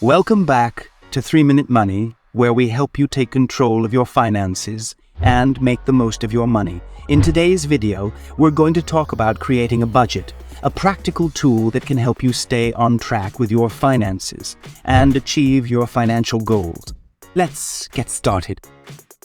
Welcome back to 3-Minute Money, where we help you take control of your finances and make the most of your money. In today's video, we're going to talk about creating a budget, a practical tool that can help you stay on track with your finances and achieve your financial goals. Let's get started.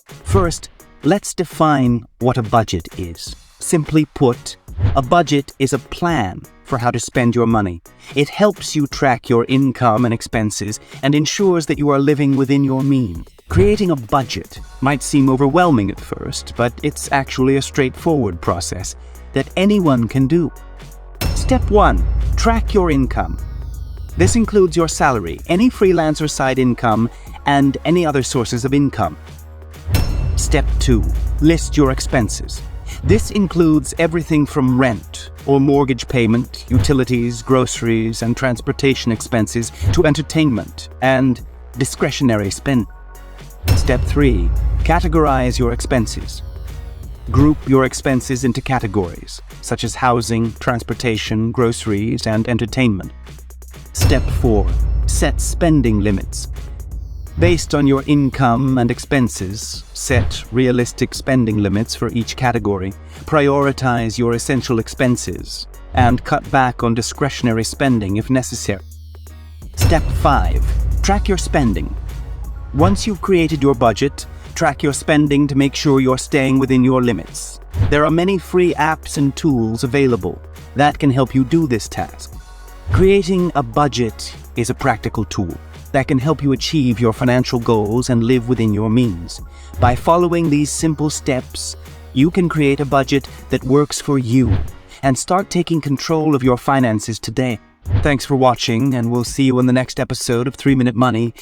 First, let's define what a budget is. Simply put, a budget is a plan for how to spend your money. It helps you track your income and expenses and ensures that you are living within your means. Creating a budget might seem overwhelming at first, but it's actually a straightforward process that anyone can do. Step 1. Track your income. This includes your salary, any freelance or side income, and any other sources of income. Step 2. List your expenses. This includes everything from rent or mortgage payment, utilities, groceries, and transportation expenses to entertainment and discretionary spend. Step 3. Categorize your expenses. Group your expenses into categories, such as housing, transportation, groceries, and entertainment. Step 4. Set spending limits. Based on your income and expenses, set realistic spending limits for each category, prioritize your essential expenses, and cut back on discretionary spending if necessary. Step 5. Track your spending. Once you've created your budget, track your spending to make sure you're staying within your limits. There are many free apps and tools available that can help you do this task. Creating a budget is a practical tool that can help you achieve your financial goals and live within your means. By following these simple steps, you can create a budget that works for you and start taking control of your finances today. Thanks for watching, and we'll see you in the next episode of 3-Minute Money.